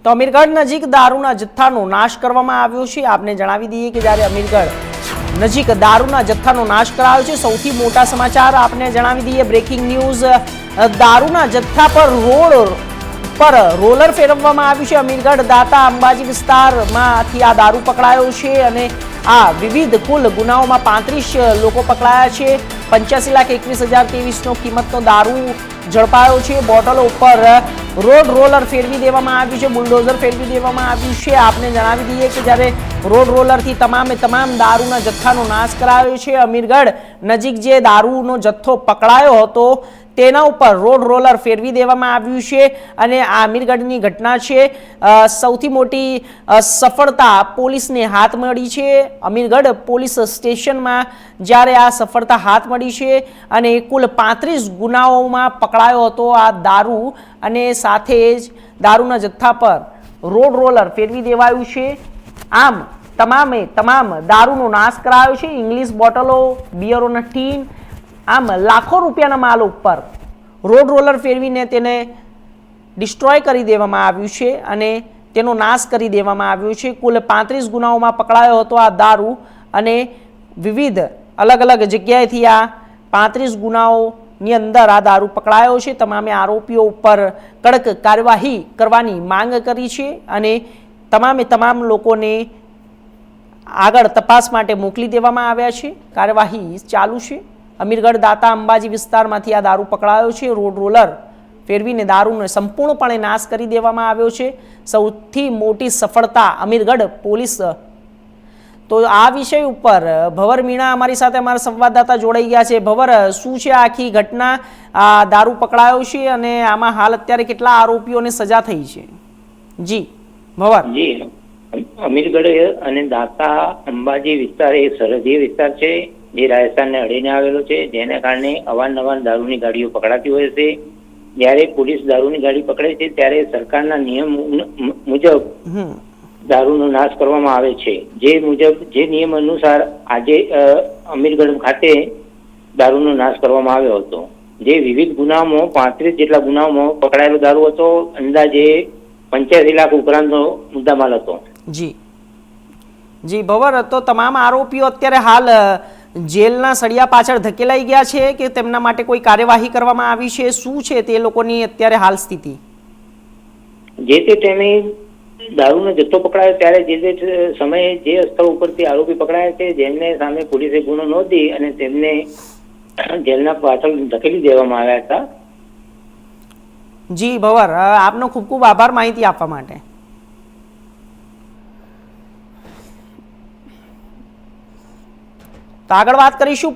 તો અમીરગઢ નજીક દારૂના જથ્થાનો નાશ કરવામાં આવ્યો છે। આપને જણાવી દઈએ કે જ્યારે અમીરગઢ નજીક દારૂના જથ્થાનો નાશ કરાયો છે। સૌથી મોટા સમાચાર આપને જણાવી દઈએ, બ્રેકિંગ ન્યૂઝ। દારૂના જથ્થા પર રોલર ફેરવવામાં આવ્યું છે। અમીરગઢ દાતા અંબાજી વિસ્તારમાંથી આ દારૂ પકડાયો છે અને આ વિવિધ કુલ ગુનાઓમાં 35 લોકો પકડાયા છે। 85,21,023નો કિંમતનો દારૂ ઝડપાયો છે। બોટલો ઉપર રોડ રોલર ફેરવી દેવામાં આવ્યું છે, બુલડોઝર ફેરવી દેવામાં આવ્યું છે। આપને જણાવી દઈએ કે જ્યારે રોડ રોલરથી તમામ દારૂના જથ્થાનો નાશ કરાયો છે। અમીરગઢ નજીક જે દારૂનો જથ્થો પકડાયો હતો તેના ઉપર રોડ રોલર ફેરવી દેવામાં આવ્યું છે અને આ અમીરગઢની ઘટના છે। સૌથી મોટી સફળતા પોલીસને હાથ મળી છે। અમીરગઢ પોલીસ સ્ટેશનમાં જ્યારે આ સફળતા હાથ મળી છે અને કુલ 35 ગુનાઓમાં પકડાયો હતો આ દારૂ અને સાથે જ દારૂના જથ્થા પર રોડ રોલર ફેરવી દેવાયું છે। આમ તમામ દારૂનો નાશ કરાયો છે। ઇંગ્લિશ બોટલો, બિયરોના ટીન, આમ લાખો રૂપિયાના માલ ઉપર રોડ રોલર ફેરવીને તેને ડિસ્ટ્રોય કરી દેવામાં આવ્યું છે અને તેનો નાશ કરી દેવામાં આવ્યો છે। કુલ 35 ગુનાઓમાં પકડાયો હતો આ દારૂ અને વિવિધ અલગ જગ્યાએથી આ 35 ગુનાઓની અંદર આ દારૂ પકડાયો છે। તમામે આરોપીઓ ઉપર કડક કાર્યવાહી કરવાની માંગ કરી છે અને તમામ લોકોને આગળ તપાસ માટે મોકલી દેવામાં આવ્યા છે। કાર્યવાહી ચાલુ છે। અમીરગઢ દાતા અંબાજી વિસ્તારમાંથી આ દારૂ પકડાયો છે। રોડ રોલર ફેરવીને દારૂને સંપૂર્ણપણે નાશ કરી દેવામાં આવ્યો છે। સૌથી મોટી સફળતા અમીરગઢ પોલીસ। તો આ વિષય ઉપર ભવર મીણા અમારી સાથે અમારા સંવાદદાતા જોડાઈ ગયા છે। ભવર, શું છે આખી ઘટના? આ દારૂ પકડાયો છે અને આમાં હાલ અત્યારે કેટલા આરોપીઓને સજા થઈ છે? જી ભવર। જી, અમીરગઢ અને દાતા અંબાજી વિસ્તાર એ સરહદી વિસ્તાર છે જે રાજસ્થાનને અડીને આવેલો છે, જેને કારણે અવારનવાર દારૂની ગાડીઓ પકડાતી હોય છે। જ્યારે પોલીસ દારૂની ગાડી પકડે છે ત્યારે સરકારના નિયમ મુજબ દારૂનો નાશ કરવામાં આવે છે। જે નિયમ અનુસાર આજે અમીરગઢ ખાતે દારૂનો નાશ કરવામાં આવ્યો હતો। જે વિવિધ ગુનાઓમાં 35 જેટલા ગુનાઓમાં પકડાયેલો દારૂ હતો। અંદાજે 85 લાખ ઉપરાંતનો મુદ્દામાલ હતો। જી ભવર, તો તમામ આરોપીઓ અત્યારે હાલ જેલના સળિયા પાછળ ધકેલાઈ ગયા છે કે તેમના માટે કોઈ કાર્યવાહી કરવામાં આવી છે? શું છે તે લોકોની અત્યારે હાલ સ્થિતિ? જે તે ટાઈમે દારૂનો જથ્થો પકડાયો ત્યારે જે સમયે જે સ્થળ ઉપરથી આરોપી પકડાયા છે જેમને સામે પોલીસે ગુનો નોંધી અને તેમને જેલના પાછળ ધકેલી દેવામાં આવ્યા હતા। જી ભવર, આપનો ખૂબ ખૂબ આભાર માહિતી આપવા માટે। તો આગળ વાત કરીશું